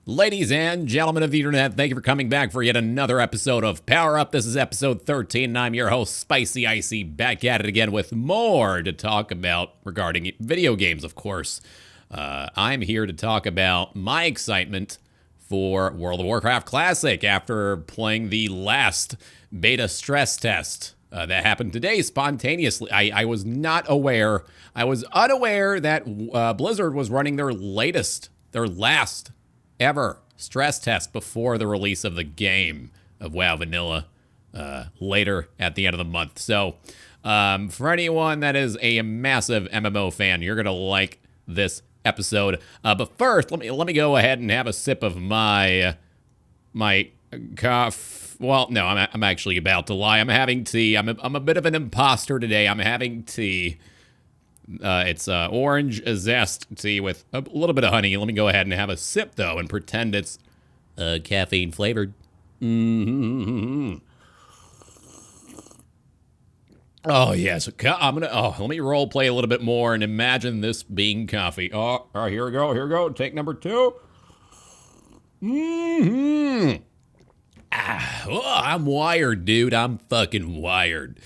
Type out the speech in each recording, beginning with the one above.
Ladies and gentlemen of the internet, thank you for coming back for yet another episode of Power Up. This is episode 13, and I'm your host, Spicy Icy, back at it again with more to talk about regarding video games, of course. I'm here to talk about my excitement for World of Warcraft Classic after playing the last beta stress test that happened today spontaneously. I was not aware, I was unaware that Blizzard was running their last ever stress test before the release of the game of WoW Vanilla later at the end of the month. So for anyone that is a massive MMO fan, you're gonna like this episode. But first, let me go ahead and have a sip of my coffee. Well, no, I'm actually about to lie. I'm having tea. I'm a bit of an imposter today. I'm having tea. It's orange zest tea with a little bit of honey. Let me go ahead and have a sip, though, and pretend it's caffeine flavored. Mm-hmm. Oh, yes. Let me role play a little bit more and imagine this being coffee. Oh, all right, here we go. Take number 2. Mm-hmm. I'm wired, dude. I'm fucking wired.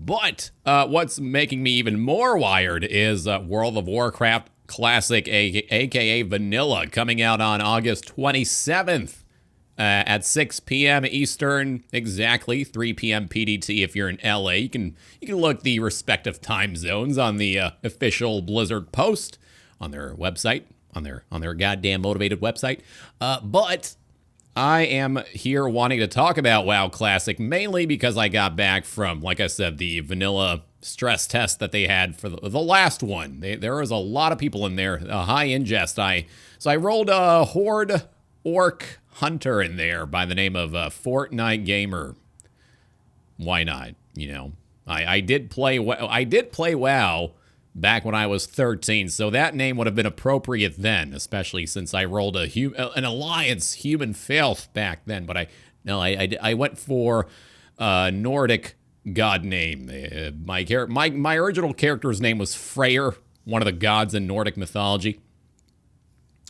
But what's making me even more wired is World of Warcraft Classic, aka Vanilla, coming out on August 27th at 6 p.m. Eastern, exactly 3 p.m. PDT if you're in LA. You can look the respective time zones on the official Blizzard post on their website, on their goddamn motivated website. But I am here wanting to talk about WoW Classic, mainly because I got back from, like I said, the vanilla stress test that they had for the last one. There was a lot of people in there, a high ingest. So I rolled a Horde Orc Hunter in there by the name of Fortnite Gamer. Why not? You know, I did play WoW back when I was 13, so that name would have been appropriate then, especially since I rolled an Alliance Human Filth back then. But I went for Nordic god name. My original character's name was Freyr, one of the gods in Nordic mythology.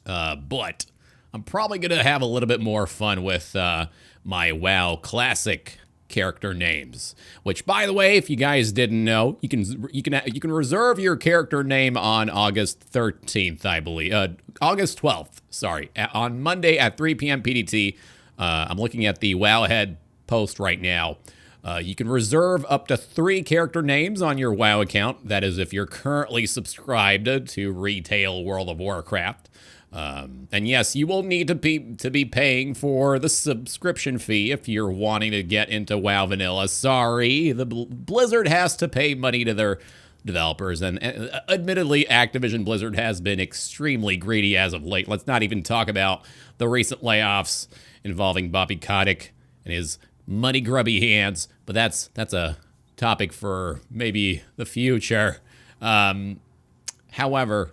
But I'm probably gonna have a little bit more fun with my WoW Classic character names, which, by the way, if you guys didn't know, you can reserve your character name on August 13th, I believe. August 12th, sorry, on Monday at 3 p.m. PDT. I'm looking at the Wowhead post right now. You can reserve up to 3 character names on your WoW account. That is, if you're currently subscribed to retail World of Warcraft. And yes, you will need to be paying for the subscription fee if you're wanting to get into WoW Vanilla. Sorry, the Blizzard has to pay money to their developers, and admittedly, Activision Blizzard has been extremely greedy as of late. Let's not even talk about the recent layoffs involving Bobby Kotick and his money grubby hands, but that's a topic for maybe the future. However,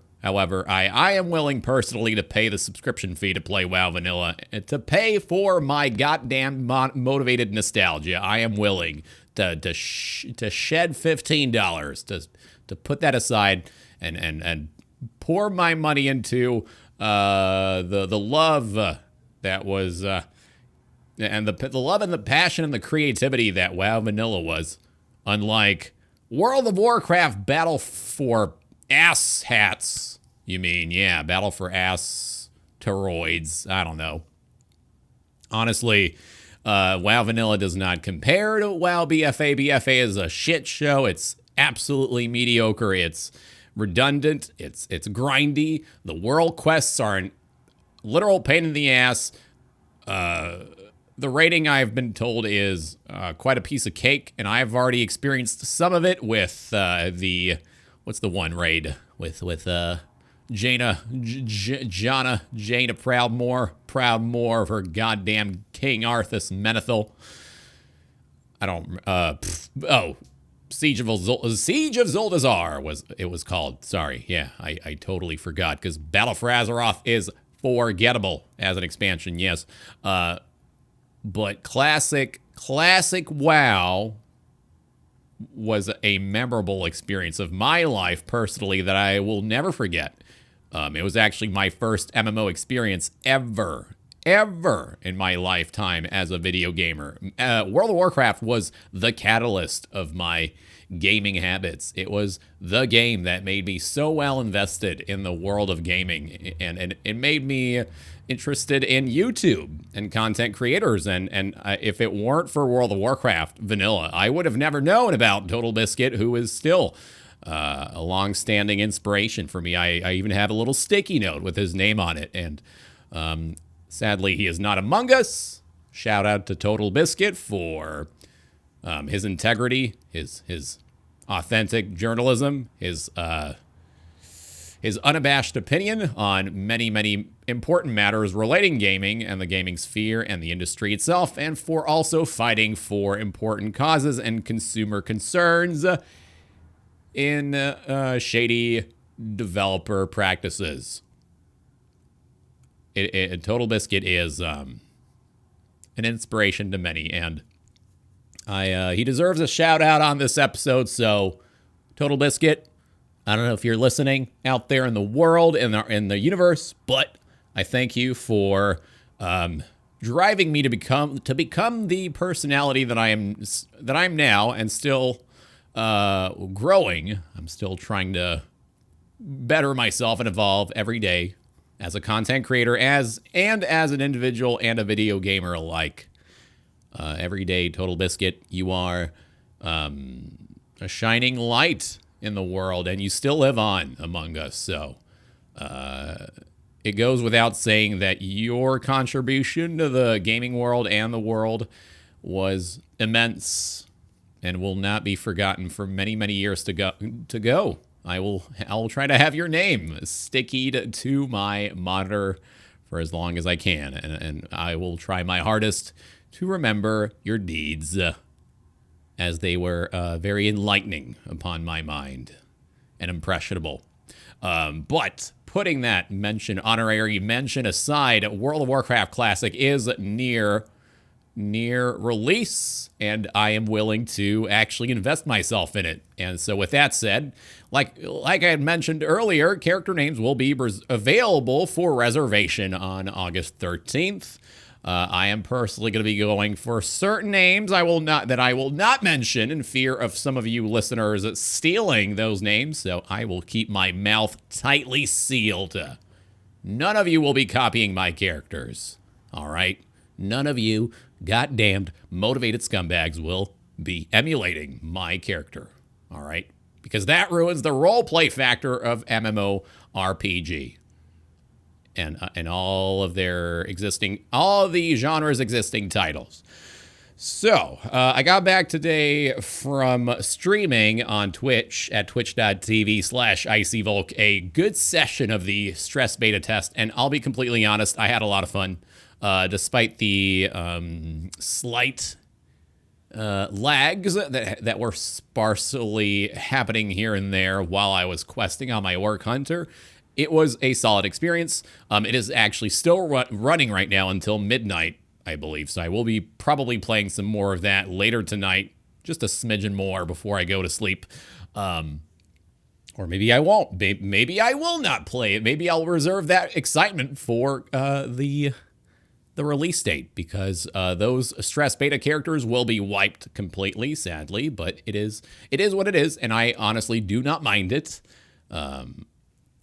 I am willing personally to pay the subscription fee to play WoW Vanilla, to pay for my goddamn motivated nostalgia. I am willing to shed $15 to put that aside and pour my money into the love that was and the love and the passion and the creativity that WoW Vanilla was. Unlike World of Warcraft Battle for Ass Hats. You mean, yeah, Battle for Asteroids. I don't know. Honestly, WoW Vanilla does not compare to WoW BFA. BFA is a shit show. It's absolutely mediocre. It's redundant. It's grindy. The world quests are an literal pain in the ass. The rating, I've been told, is quite a piece of cake, and I've already experienced some of it with what's the one raid with Jaina Proudmoore of her goddamn King Arthas Menethil. I don't Siege of Zuldazar was called. Sorry, yeah, I totally forgot, because Battle for Azeroth is forgettable as an expansion, yes. But classic WoW was a memorable experience of my life personally that I will never forget. It was actually my first MMO experience ever in my lifetime as a video gamer. World of Warcraft was the catalyst of my gaming habits. It was the game that made me so well invested in the world of gaming, and it made me interested in YouTube and content creators. And if it weren't for World of Warcraft vanilla, I would have never known about Total Biscuit, who is still a long-standing inspiration for me. I even have a little sticky note with his name on it, and sadly, he is not among us. Shout out to Total Biscuit for his integrity, his authentic journalism, his unabashed opinion on many important matters relating gaming and the gaming sphere and the industry itself, and for also fighting for important causes and consumer concerns in shady developer practices. Total Biscuit is an inspiration to many, and he deserves a shout out on this episode. So, Total Biscuit, I don't know if you're listening out there in the world, in the universe, but I thank you for driving me to become the personality that I'm now, and still growing. I'm still trying to better myself and evolve every day as a content creator, as an individual and a video gamer alike. Every day, Total Biscuit, you are a shining light in the world, and you still live on among us. So it goes without saying that your contribution to the gaming world and the world was immense and will not be forgotten for many years to go. I will try to have your name stickied to my monitor for as long as I can, and I will try my hardest to remember your deeds, as they were very enlightening upon my mind and impressionable. But putting that honorary mention aside, World of Warcraft Classic is near release, and I am willing to actually invest myself in it. And so with that said, like I had mentioned earlier, character names will be available for reservation on August 13th. I am personally going to be going for certain names I will not mention, in fear of some of you listeners stealing those names, so I will keep my mouth tightly sealed. None of you will be copying my characters, all right? None of you goddamned motivated scumbags will be emulating my character, all right? Because that ruins the roleplay factor of MMORPG. And all of the genre's existing titles. So, I got back today from streaming on Twitch at twitch.tv/IcyVolk, a good session of the stress beta test, and I'll be completely honest, I had a lot of fun, despite the slight lags that were sparsely happening here and there while I was questing on my Orc Hunter. It was a solid experience. It is actually still running right now until midnight, I believe. So I will be probably playing some more of that later tonight, just a smidgen more before I go to sleep. Or maybe I won't. Maybe I will not play it. Maybe I'll reserve that excitement for the release date, because those stress beta characters will be wiped completely, sadly. But it is what it is, and I honestly do not mind it.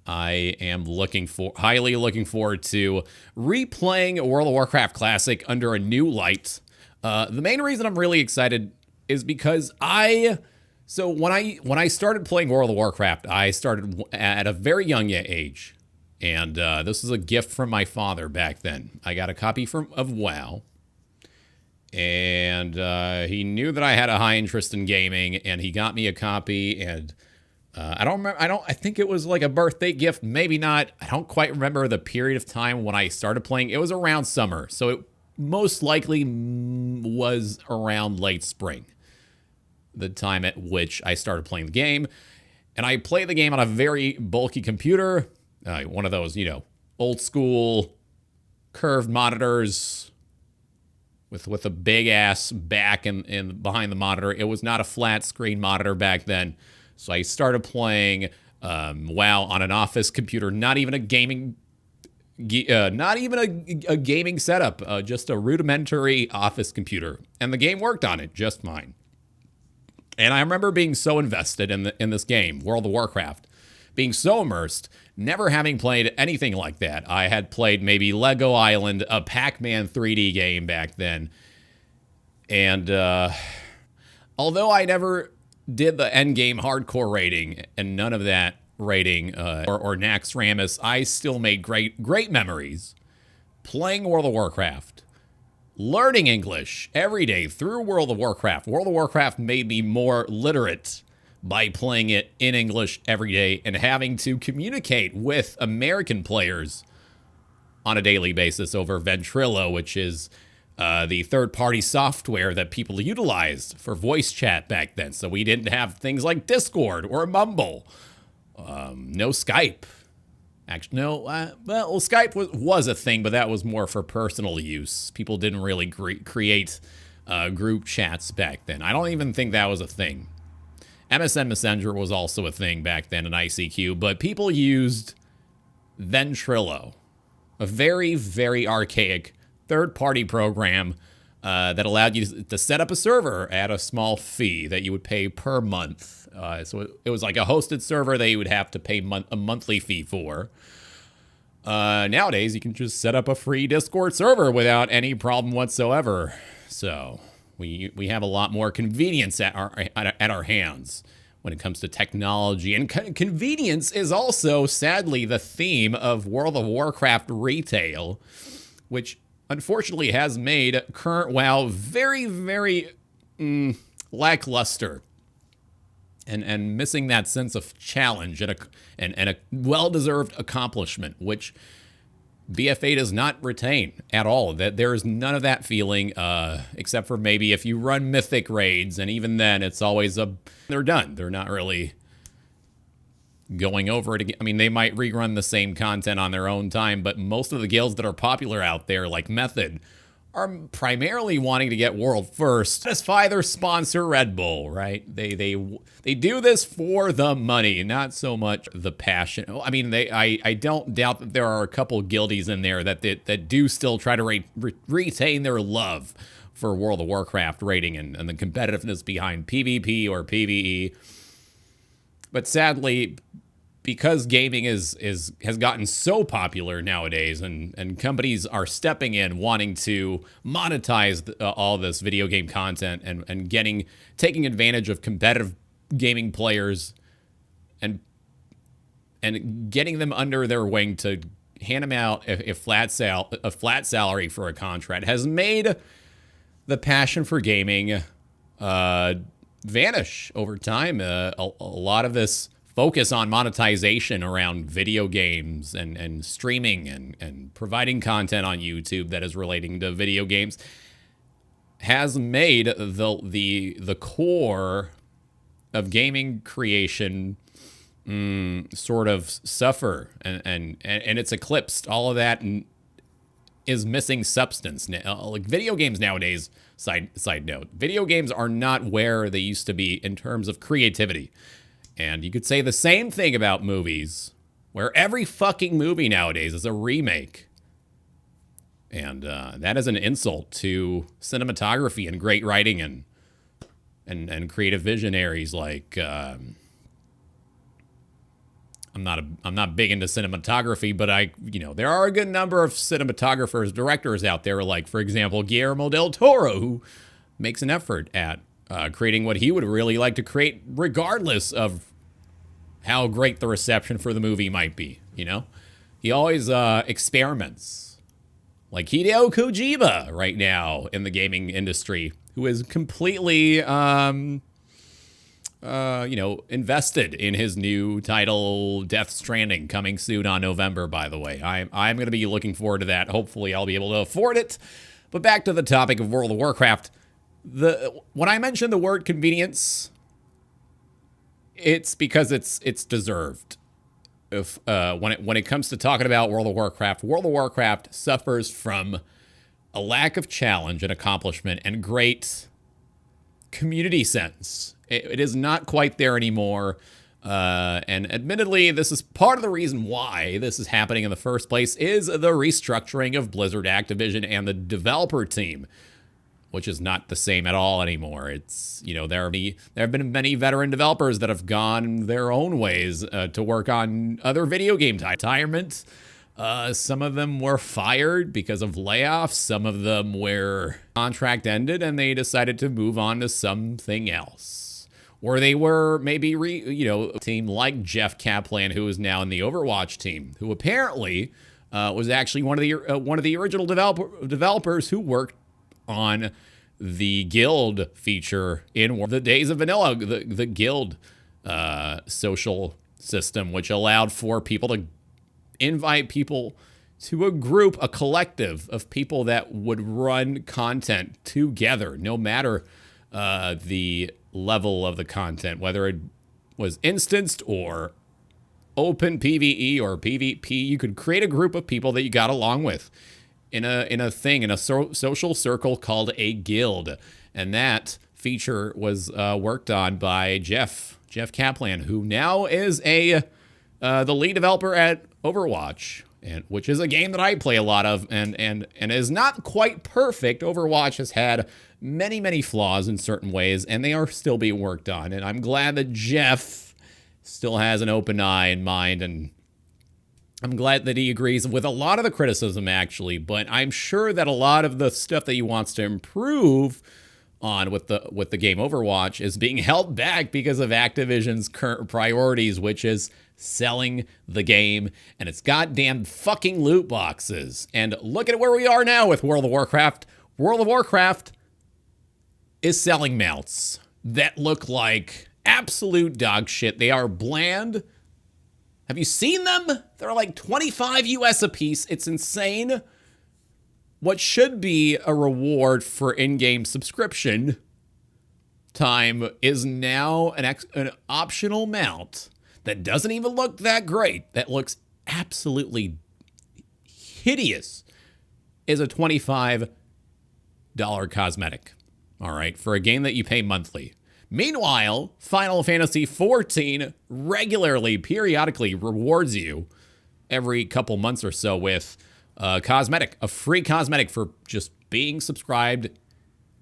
I am highly looking forward to replaying World of Warcraft Classic under a new light. The main reason I'm really excited is because when I started playing World of Warcraft, I started at a very young age, and this is a gift from my father back then. I got a copy of WoW, and he knew that I had a high interest in gaming, and he got me a copy, and I don't remember. I think it was like a birthday gift. Maybe not. I don't quite remember the period of time when I started playing. It was around summer, so it most likely was around late spring, the time at which I started playing the game. And I played the game on a very bulky computer, one of those, old school curved monitors with a big ass back and behind the monitor. It was not a flat screen monitor back then. So I started playing WoW on an office computer, not even a gaming a gaming setup, just a rudimentary office computer, and the game worked on it just fine. And I remember being so invested in this game, World of Warcraft, being so immersed, never having played anything like that. I had played maybe Lego Island, a Pac-Man 3D game back then, and although I never did the endgame hardcore rating and none of that rating or Nax Ramus, I still made great memories playing World of Warcraft, learning English every day through World of Warcraft. World of Warcraft made me more literate by playing it in English every day and having to communicate with American players on a daily basis over Ventrilo, which is the third-party software that people utilized for voice chat back then. So we didn't have things like Discord or Mumble. No Skype. Actually, no. Well, Skype was a thing, but that was more for personal use. People didn't really create group chats back then. I don't even think that was a thing. MSN Messenger was also a thing back then in ICQ, but people used Ventrilo, a very, very archaic third-party program that allowed you to set up a server at a small fee that you would pay per month. So it was like a hosted server that you would have to pay a monthly fee for. Nowadays, you can just set up a free Discord server without any problem whatsoever. So we have a lot more convenience at our hands when it comes to technology. And convenience is also, sadly, the theme of World of Warcraft retail, which unfortunately has made current WoW very, very lackluster. And missing that sense of challenge and a well-deserved accomplishment, which BF8 does not retain at all. That there is none of that feeling, except for maybe if you run mythic raids, and even then, it's always they're done. They're not really going over it again. I mean, they might rerun the same content on their own time, but most of the guilds that are popular out there, like Method, are primarily wanting to get world first, satisfy their sponsor Red Bull, right? They do this for the money, not so much the passion. I mean, I don't doubt that there are a couple guildies in there that do still try to retain their love for World of Warcraft rating and the competitiveness behind PvP or PvE. But sadly, because gaming has gotten so popular nowadays, and companies are stepping in wanting to monetize all this video game content and taking advantage of competitive gaming players and getting them under their wing to hand them out a flat salary for a contract, has made the passion for gaming vanish over time. A lot of this focus on monetization around video games and streaming and providing content on YouTube that is relating to video games has made the core of gaming creation sort of suffer, and it's eclipsed. All of that is missing substance. Like video games nowadays, side note, video games are not where they used to be in terms of creativity. And you could say the same thing about movies, where every fucking movie nowadays is a remake. And that is an insult to cinematography and great writing and creative visionaries like I'm not big into cinematography, but there are a good number of cinematographers, directors out there, like, for example, Guillermo del Toro, who makes an effort at creating what he would really like to create, regardless of how great the reception for the movie might be. He always experiments, like Hideo Kojima right now in the gaming industry, who is completely invested in his new title, Death Stranding, coming soon on November, by the way. I'm going to be looking forward to that. Hopefully I'll be able to afford it. But back to the topic of World of Warcraft. When I mentioned the word convenience, it's because it's deserved. When it comes to talking about World of Warcraft suffers from a lack of challenge and accomplishment and great community sense. It is not quite there anymore. And admittedly, this is part of the reason why this is happening in the first place is the restructuring of Blizzard Activision and the developer team, which is not the same at all anymore. It's, there have been many veteran developers that have gone their own ways to work on other video game retirement. Some of them were fired because of layoffs. Some of them were contract ended and they decided to move on to something else. Or they were maybe, a team like Jeff Kaplan, who is now in the Overwatch team, who apparently was actually one of the original developers who worked on the guild feature in the days of vanilla, the guild social system, which allowed for people to invite people to a collective of people that would run content together, no matter the level of the content, whether it was instanced or open PvE or PvP. You could create a group of people that you got along with in a social circle called a guild. And that feature was worked on by Jeff Kaplan, who now is the lead developer at Overwatch, which is a game that I play a lot of, and is not quite perfect. Overwatch has had many flaws in certain ways, and they are still being worked on. And I'm glad that Jeff still has an open eye and mind, and I'm glad that he agrees with a lot of the criticism, actually, but I'm sure that a lot of the stuff that he wants to improve on with the game Overwatch is being held back because of Activision's current priorities, which is selling the game and its goddamn fucking loot boxes. And look at where we are now with World of Warcraft. World of Warcraft is selling mounts that look like absolute dog shit. They are bland. Have you seen them? They're like 25 US a piece. It's insane. What should be a reward for in-game subscription time is now an optional mount that doesn't even look that great, that looks absolutely hideous, is a $25 cosmetic. All right, for a game that you pay monthly. Meanwhile, Final Fantasy XIV regularly, periodically rewards you every couple months or so with a free cosmetic for just being subscribed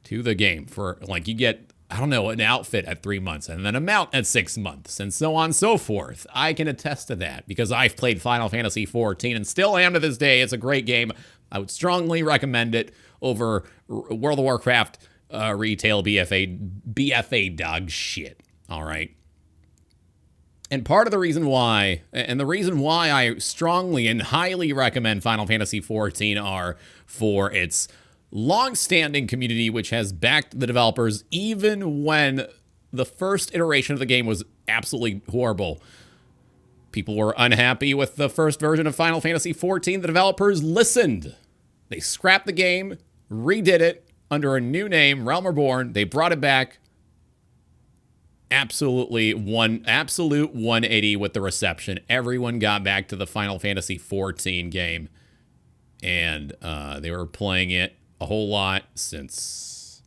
to the game. For like, you get, an outfit at 3 months and then a mount at 6 months and so on and so forth. I can attest to that because I've played Final Fantasy XIV and still am to this day. It's a great game. I would strongly recommend it over World of Warcraft retail BFA dog shit. All right. And part of the reason why, I strongly and highly recommend Final Fantasy XIV are for its long-standing community, which has backed the developers even when the first iteration of the game was absolutely horrible. People were unhappy with the first version of Final Fantasy XIV. The developers listened. They scrapped the game, redid it under a new name, Realm Reborn. They brought it back. Absolute 180 with the reception. Everyone got back to the Final Fantasy XIV game, and they were playing it a whole lot since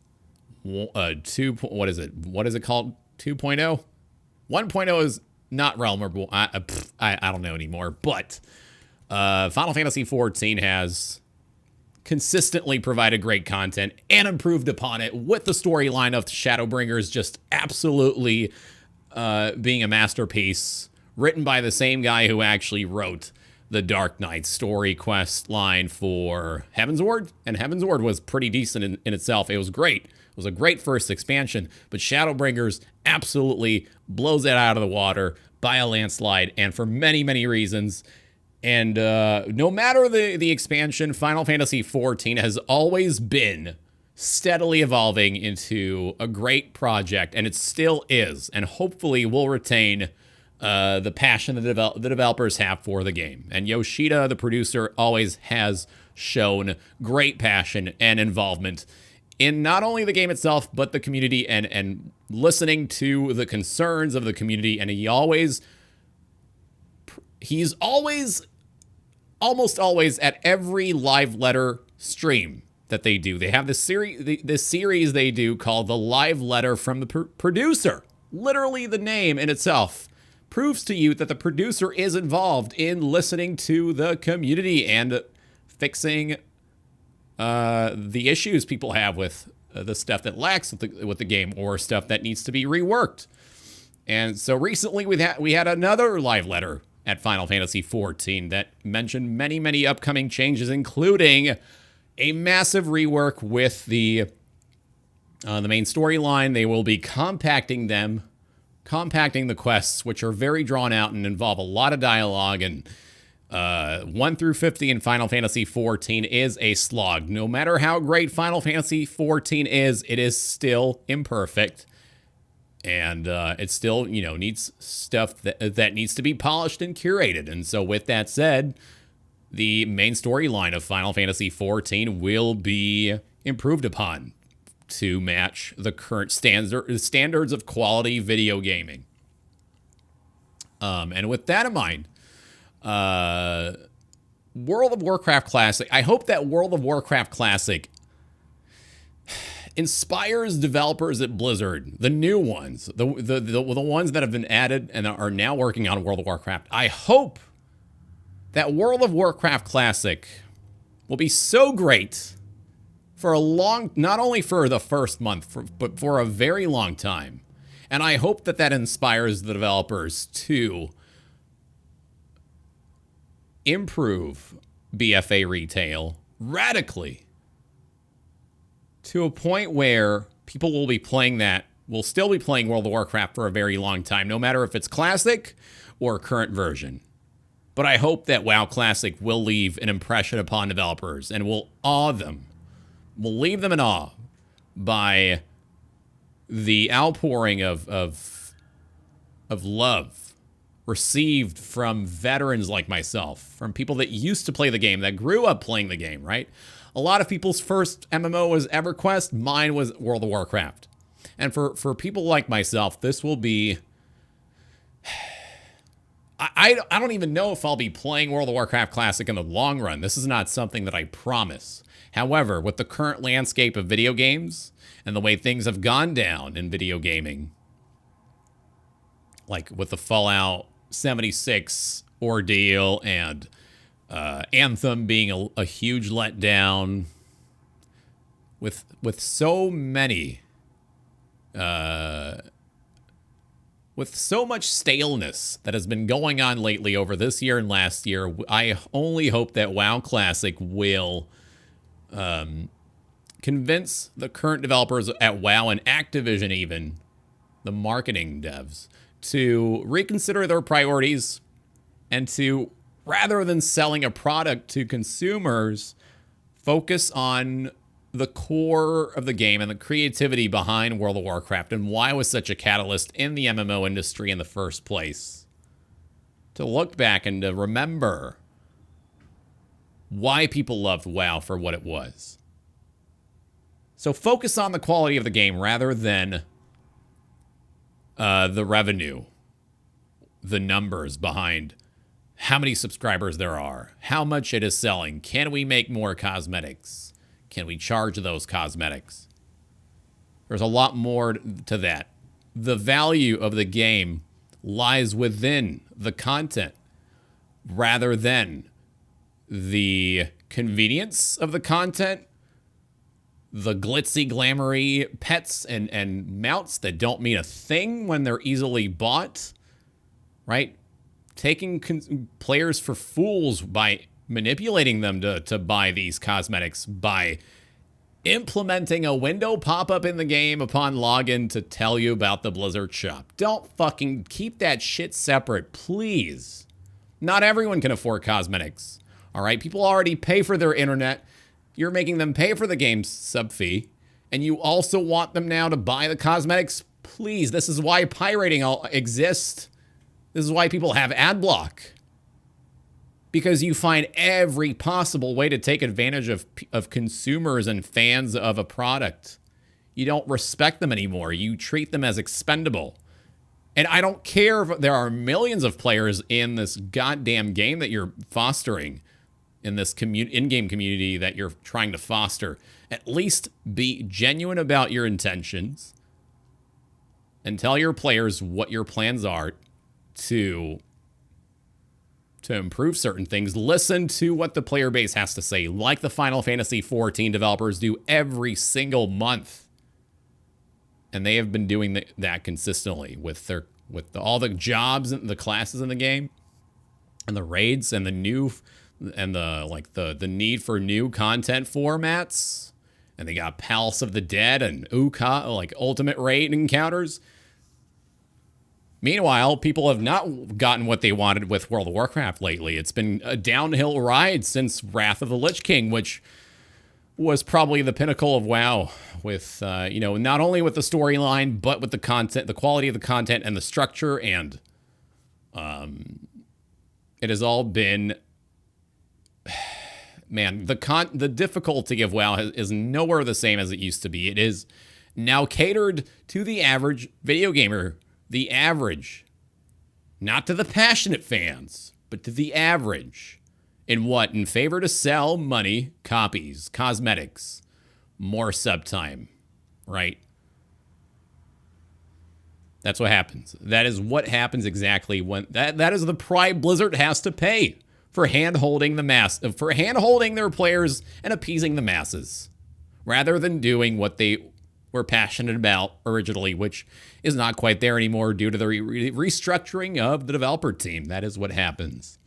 what is it called? 2.0? 1.0 is not Realm Reborn. I don't know anymore. But Final Fantasy XIV has consistently provided great content and improved upon it, with the storyline of Shadowbringers just absolutely being a masterpiece, written by the same guy who actually wrote the Dark Knight story quest line for Heavensward, and Heavensward was pretty decent in itself. It was great. It was a great first expansion, but Shadowbringers absolutely blows it out of the water by a landslide, and for many reasons. And no matter the expansion, Final Fantasy XIV has always been steadily evolving into a great project, and it still is, and hopefully will retain the passion that the developers have for the game. And Yoshida, the producer, always has shown great passion and involvement in not only the game itself, but the community, and listening to the concerns of the community. And he's almost always at every live letter stream that they do. They have this series they do called the Live Letter from the Producer. Literally the name in itself proves to you that the producer is involved in listening to the community and fixing the issues people have with the stuff that lacks with the game or stuff that needs to be reworked. And so recently we had another live letter at Final Fantasy XIV that mentioned many, many upcoming changes, including a massive rework with the main storyline. They will be compacting the quests, which are very drawn out and involve a lot of dialogue. And 1 through 50 in Final Fantasy XIV is a slog. No matter how great Final Fantasy XIV is, it is still imperfect. And it still, needs stuff that needs to be polished and curated. And so with that said, the main storyline of Final Fantasy XIV will be improved upon to match the current standards of quality video gaming. And with that in mind, World of Warcraft Classic, I hope that World of Warcraft Classic inspires developers at Blizzard, the new ones, the ones that have been added and are now working on World of Warcraft. I hope that World of Warcraft Classic will be so great for not only for the first month, but for a very long time. And I hope that inspires the developers to improve BFA retail radically to a point where people will still be playing World of Warcraft for a very long time, no matter if it's classic or current version. But I hope that WoW Classic will leave an impression upon developers and will leave them in awe by the outpouring of love received from veterans like myself, from people that used to play the game, that grew up playing the game, right? A lot of people's first MMO was EverQuest. Mine was World of Warcraft. And for people like myself, this will be... I don't even know if I'll be playing World of Warcraft Classic in the long run. This is not something that I promise. However, with the current landscape of video games and the way things have gone down in video gaming, like with the Fallout 76 ordeal and Anthem being a huge letdown, with so many, with so much staleness that has been going on lately over this year and last year, I only hope that WoW Classic will convince the current developers at WoW and Activision, even the marketing devs, to reconsider their priorities and to, rather than selling a product to consumers, focus on the core of the game and the creativity behind World of Warcraft and why it was such a catalyst in the MMO industry in the first place. To look back and to remember why people loved WoW for what it was. So focus on the quality of the game rather than the revenue, the numbers behind how many subscribers there are, how much it is selling. Can we make more cosmetics? Can we charge those cosmetics? There's a lot more to that. The value of the game lies within the content rather than the convenience of the content, the glitzy, glamoury pets and mounts that don't mean a thing when they're easily bought, right? Taking players for fools by manipulating them to buy these cosmetics, by implementing a window pop-up in the game upon login to tell you about the Blizzard shop. Don't fucking keep that shit separate, please. Not everyone can afford cosmetics, all right? People already pay for their internet. You're making them pay for the game's sub fee, and you also want them now to buy the cosmetics? Please, this is why pirating exists. This is why people have ad block. Because you find every possible way to take advantage of consumers and fans of a product. You don't respect them anymore. You treat them as expendable. And I don't care if there are millions of players in this goddamn game that you're fostering, in this in-game community that you're trying to foster. At least be genuine about your intentions and tell your players what your plans are to improve certain things. Listen to what the player base has to say, like the Final Fantasy XIV developers do every single month. And they have been doing that consistently with all the jobs and the classes in the game, and the raids, and the need for new content formats. And they got Palace of the Dead and ultimate raid encounters. Meanwhile, people have not gotten what they wanted with World of Warcraft lately. It's been a downhill ride since Wrath of the Lich King, which was probably the pinnacle of WoW, with not only with the storyline, but with the content, the quality of the content, and the structure. And it has all been, man, the difficulty of WoW is nowhere the same as it used to be. It is now catered to the average video gamer. The average. Not to the passionate fans, but to the average. In favor to sell money, copies, cosmetics, more sub time, right? That's what happens. That is what happens exactly when that is the price Blizzard has to pay for hand-holding their players and appeasing the masses, rather than doing what they were passionate about originally, which is not quite there anymore due to the restructuring of the developer team. That is what happens.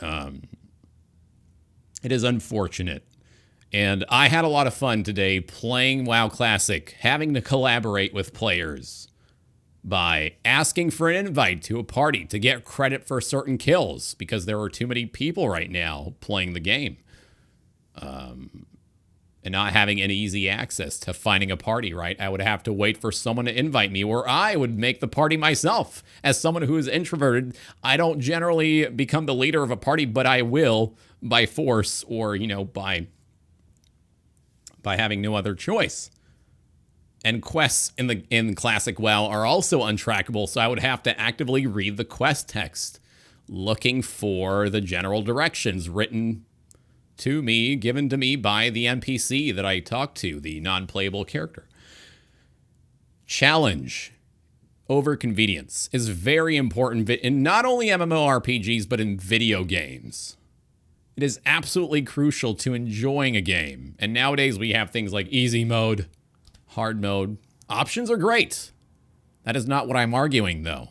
It is unfortunate. And I had a lot of fun today playing WoW Classic, having to collaborate with players by asking for an invite to a party to get credit for certain kills, because there were too many people right now playing the game. And not having any easy access to finding a party, right? I would have to wait for someone to invite me, or I would make the party myself. As someone who is introverted, I don't generally become the leader of a party, but I will by force, or, by having no other choice. And quests in Classic WoW are also untrackable, so I would have to actively read the quest text, looking for the general directions given to me by the NPC that I talked to, the non-playable character. Challenge over convenience is very important in not only MMORPGs, but in video games. It is absolutely crucial to enjoying a game. And nowadays we have things like easy mode, hard mode. Options are great. That is not what I'm arguing, though.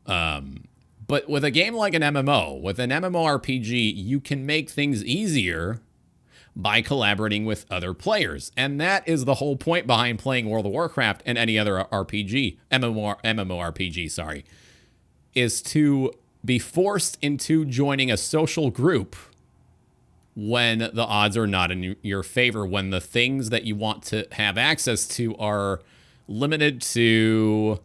But with a game like an MMO, with an MMORPG, you can make things easier by collaborating with other players. And that is the whole point behind playing World of Warcraft and any other MMORPG, is to be forced into joining a social group when the odds are not in your favor, when the things that you want to have access to are limited to,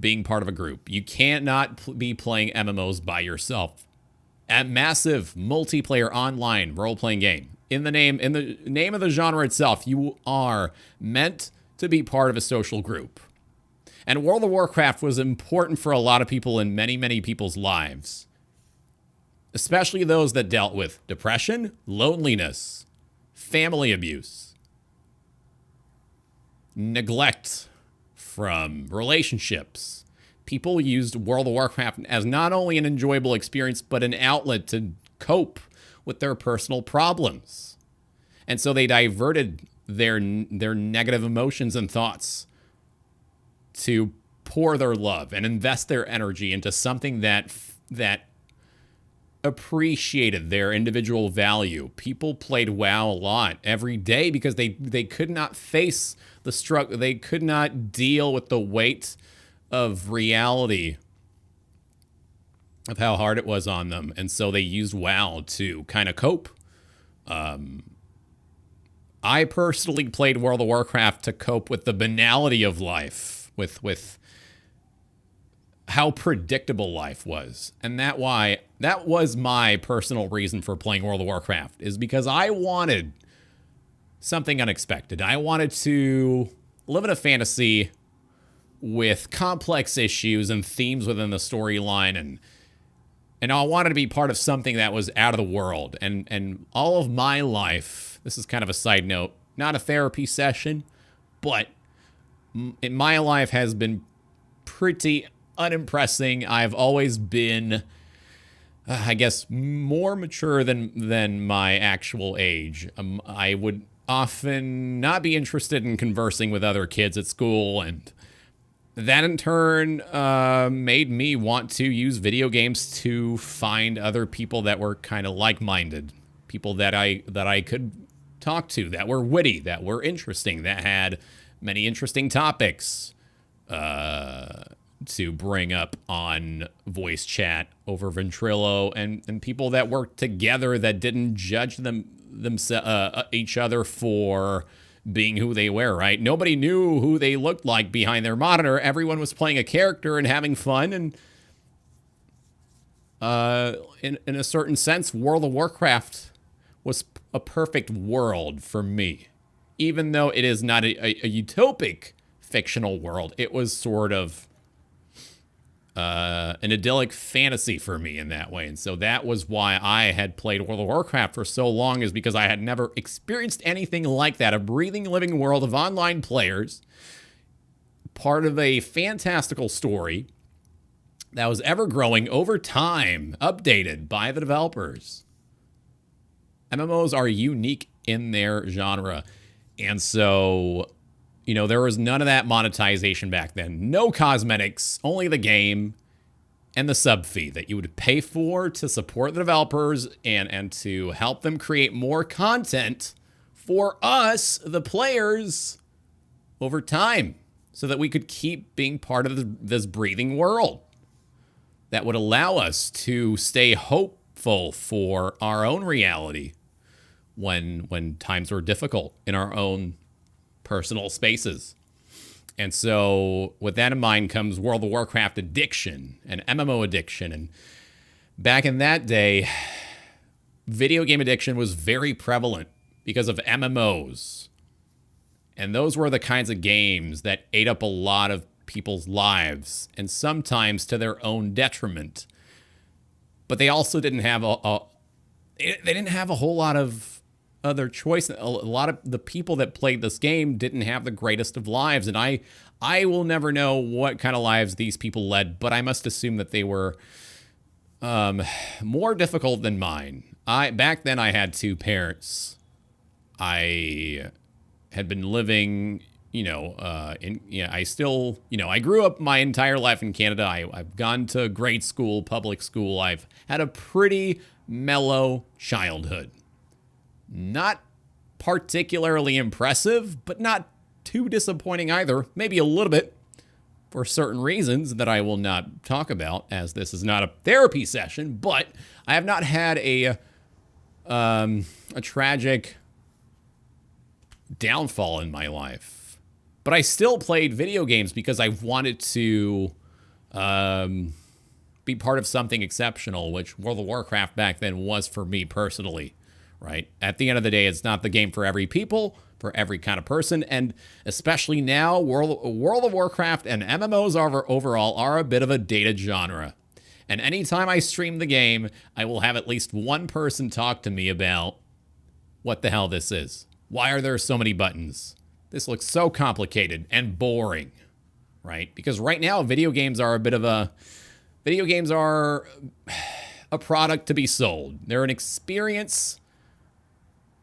being part of a group. You cannot be playing MMOs by yourself. A massive multiplayer online role-playing game. In the name of the genre itself, you are meant to be part of a social group. And World of Warcraft was important for a lot of people in many, many people's lives. Especially those that dealt with depression, loneliness, family abuse, neglect from relationships. People used World of Warcraft as not only an enjoyable experience, but an outlet to cope with their personal problems. And so they diverted their negative emotions and thoughts to pour their love and invest their energy into something that appreciated their individual value. People played WoW a lot every day because they could not face the struggle. They could not deal with the weight of reality of how hard it was on them. And so they used WoW to kind of cope. I personally played World of Warcraft to cope with the banality of life, with how predictable life was. And that was my personal reason for playing World of Warcraft, is because I wanted something unexpected. I wanted to live in a fantasy with complex issues and themes within the storyline, and I wanted to be part of something that was out of the world. And all of my life, this is kind of a side note, not a therapy session, but my life has been pretty unimpressing. I've always been, I guess, more mature than my actual age. I would often not be interested in conversing with other kids at school, and that in turn made me want to use video games to find other people that were kind of like-minded, people that I could talk to, that were witty, that were interesting, that had many interesting topics to bring up on voice chat over Ventrilo, and people that worked together that didn't judge each other for being who they were, right? Nobody knew who they looked like behind their monitor. Everyone was playing a character and having fun, and in a certain sense, World of Warcraft was a perfect world for me. Even though it is not a utopic fictional world, it was sort of an idyllic fantasy for me in that way. And so that was why I had played World of Warcraft for so long, is because I had never experienced anything like that. A breathing, living world of online players, part of a fantastical story that was ever growing over time, updated by the developers. MMOs are unique in their genre. And so, you know, there was none of that monetization back then. No cosmetics, only the game and the sub fee that you would pay for to support the developers and to help them create more content for us, the players, over time, so that we could keep being part of this breathing world that would allow us to stay hopeful for our own reality when times were difficult in our own personal spaces. And so with that in mind comes World of Warcraft addiction and MMO addiction. And back in that day, video game addiction was very prevalent because of MMOs. And those were the kinds of games that ate up a lot of people's lives, and sometimes to their own detriment. But they also didn't have they didn't have a whole lot of other choice. A lot of the people that played this game didn't have the greatest of lives, and I will never know what kind of lives these people led, but I must assume that they were more difficult than mine. Back then I had two parents. I had been living, I still, I grew up my entire life in Canada. I've gone to grade school, public school. I've had a pretty mellow childhood. Not particularly impressive, but not too disappointing either. Maybe a little bit for certain reasons that I will not talk about, as this is not a therapy session, but I have not had a tragic downfall in my life. But I still played video games because I wanted to be part of something exceptional, which World of Warcraft back then was for me personally. Right? At the end of the day, it's not the game for every people, for every kind of person, and especially now, World of Warcraft and MMOs overall are a bit of a dated genre. And anytime I stream the game, I will have at least one person talk to me about what the hell this is. Why are there so many buttons? This looks so complicated and boring, right? Because right now, video games are a product to be sold. They're an experience,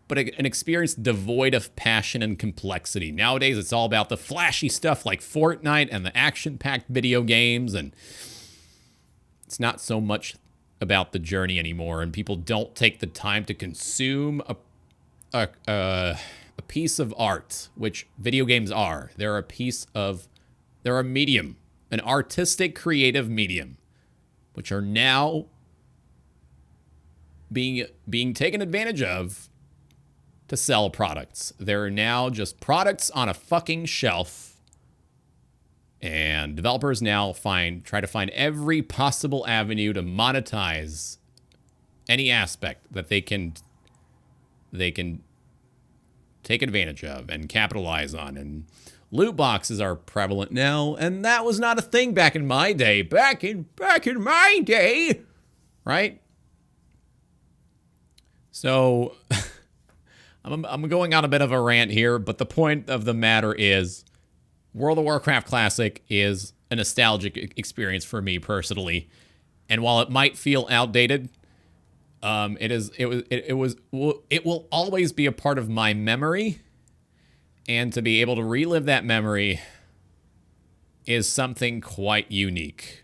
but an experience devoid of passion and complexity. Nowadays, it's all about the flashy stuff like Fortnite and the action-packed video games, and it's not so much about the journey anymore, and people don't take the time to consume a piece of art, which video games are. They're a medium, an artistic, creative medium, which are now being taken advantage of to sell products. They're now just products on a fucking shelf. And developers now try to find every possible avenue to monetize any aspect that they can take advantage of and capitalize on. And loot boxes are prevalent now, and that was not a thing back in my day. Back in my day, right? So I'm going on a bit of a rant here, but the point of the matter is World of Warcraft Classic is a nostalgic experience for me personally. And while it might feel outdated, it will always be a part of my memory. And to be able to relive that memory is something quite unique.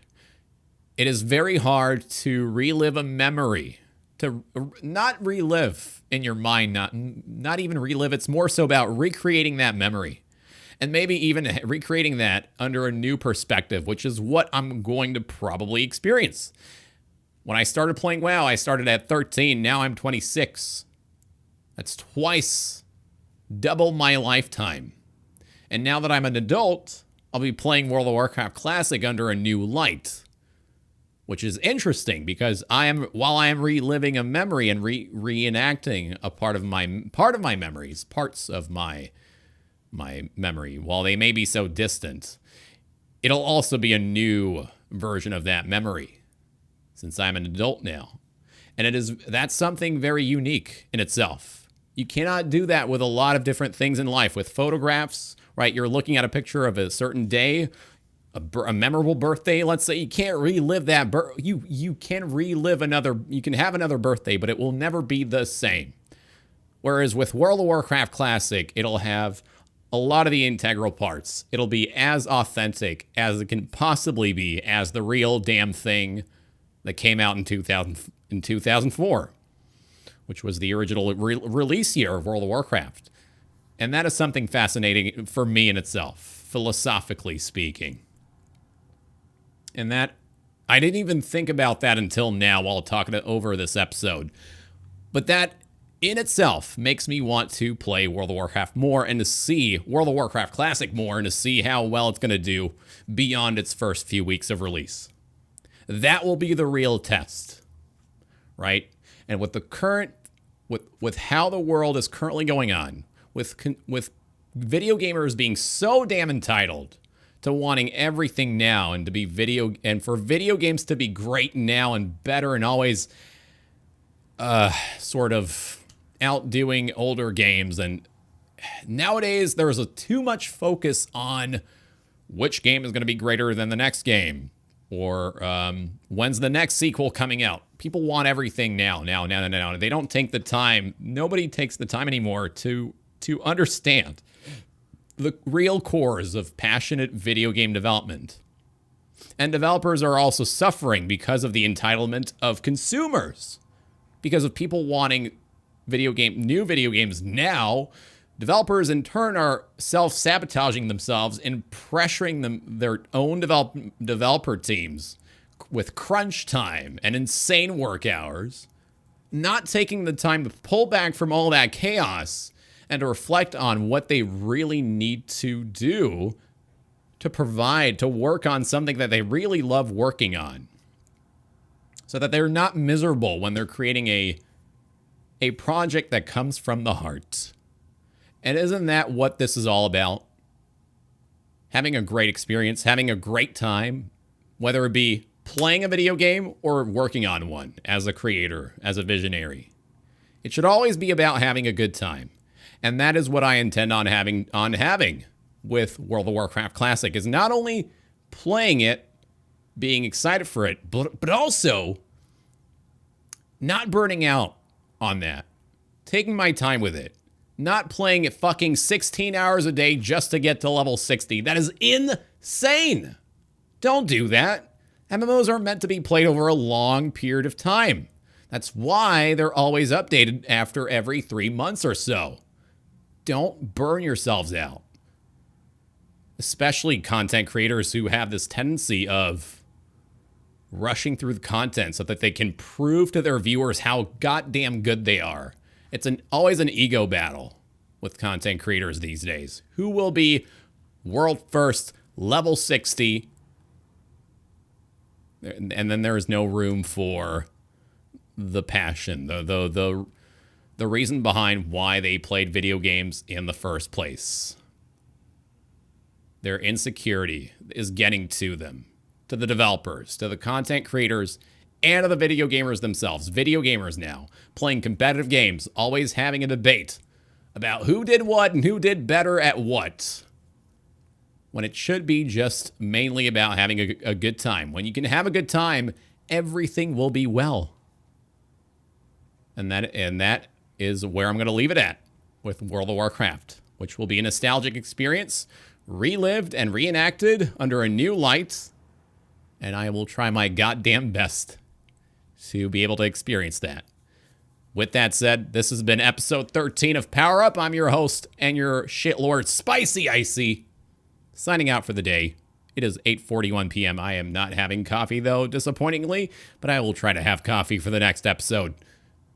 It is very hard to relive a memory, to not relive in your mind, not even relive. It's more so about recreating that memory and maybe even recreating that under a new perspective, which is what I'm going to probably experience. When I started playing WoW, I started at 13. Now I'm 26. That's twice, double my lifetime. And now that I'm an adult, I'll be playing World of Warcraft Classic under a new light, which is interesting because while I am reliving a memory and reenacting a part of my memories, parts of my memory, while they may be so distant, it'll also be a new version of that memory since I'm an adult now. And that's something very unique in itself. You cannot do that with a lot of different things in life. With photographs, right? You're looking at a picture of a certain day, a memorable birthday, let's say. You can't relive that. You can relive you can have another birthday, but it will never be the same. Whereas with World of Warcraft Classic, it'll have a lot of the integral parts. It'll be as authentic as it can possibly be as the real damn thing that came out in 2004, which was the original release year of World of Warcraft. And that is something fascinating for me in itself, philosophically speaking. And that, I didn't even think about that until now while talking over this episode. But that in itself makes me want to play World of Warcraft more and to see World of Warcraft Classic more and to see how well it's going to do beyond its first few weeks of release. That will be the real test, right? And with the current, with how the world is currently going on, with video gamers being so damn entitled to wanting everything now and for video games to be great now and better and always sort of outdoing older games. And nowadays there's too much focus on which game is going to be greater than the next game, or when's the next sequel coming out. People want everything now. They don't take the time. Nobody takes the time anymore to understand the real cores of passionate video game development. And developers are also suffering because of the entitlement of consumers. Because of people wanting new video games now, developers in turn are self-sabotaging themselves and pressuring their own developer teams with crunch time and insane work hours, not taking the time to pull back from all that chaos and to reflect on what they really need to do to work on something that they really love working on, so that they're not miserable when they're creating a project that comes from the heart. And isn't that what this is all about? Having a great experience, having a great time, whether it be playing a video game or working on one as a creator, as a visionary. It should always be about having a good time. And that is what I intend on having with World of Warcraft Classic, is not only playing it, being excited for it, but also not burning out on that. Taking my time with it. Not playing it fucking 16 hours a day just to get to level 60. That is insane. Don't do that. MMOs are meant to be played over a long period of time. That's why they're always updated after every 3 months or so. Don't burn yourselves out. Especially content creators who have this tendency of rushing through the content so that they can prove to their viewers how goddamn good they are. It's always an ego battle with content creators these days. Who will be world first, level 60? And then there is no room for the passion, the reason behind why they played video games in the first place. Their insecurity is getting to them, to the developers, to the content creators, and to the video gamers themselves. Video gamers now, playing competitive games, always having a debate about who did what and who did better at what. when it should be just mainly about having a good time. When you can have a good time, everything will be well. And that is where I'm going to leave it at with World of Warcraft, which will be a nostalgic experience, relived and reenacted under a new light, and I will try my goddamn best to be able to experience that. With that said, this has been episode 13 of Power Up. I'm your host and your shitlord, Spicy Icy, signing out for the day. It is 8:41 p.m. I am not having coffee, though, disappointingly, but I will try to have coffee for the next episode.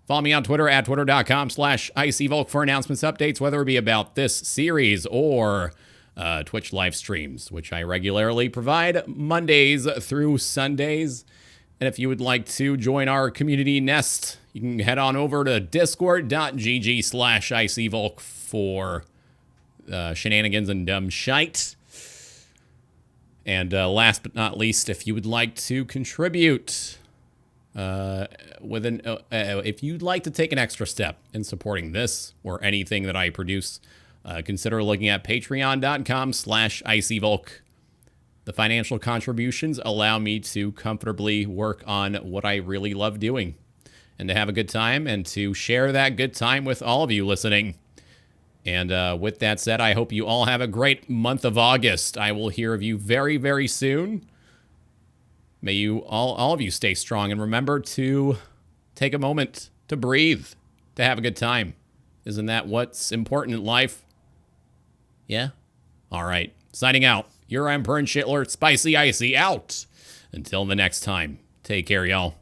Follow me on Twitter at twitter.com/IcyVolk for announcements, updates, whether it be about this series or Twitch live streams, which I regularly provide Mondays through Sundays. And if you would like to join our community nest, you can head on over to discord.gg/IcyVolk for shenanigans and dumb shite. And last but not least, if you would like to contribute if you'd like to take an extra step in supporting this or anything that I produce, consider looking at patreon.com/IcyVolk. The financial contributions allow me to comfortably work on what I really love doing and to have a good time and to share that good time with all of you listening. And with that said, I hope you all have a great month of August. I will hear of you very, very soon. May you all of you stay strong, and remember to take a moment to breathe, to have a good time. Isn't that what's important in life? Yeah? All right. Signing out. Your Emperor and Shitlord, Spicy Icy, out. Until the next time, take care, y'all.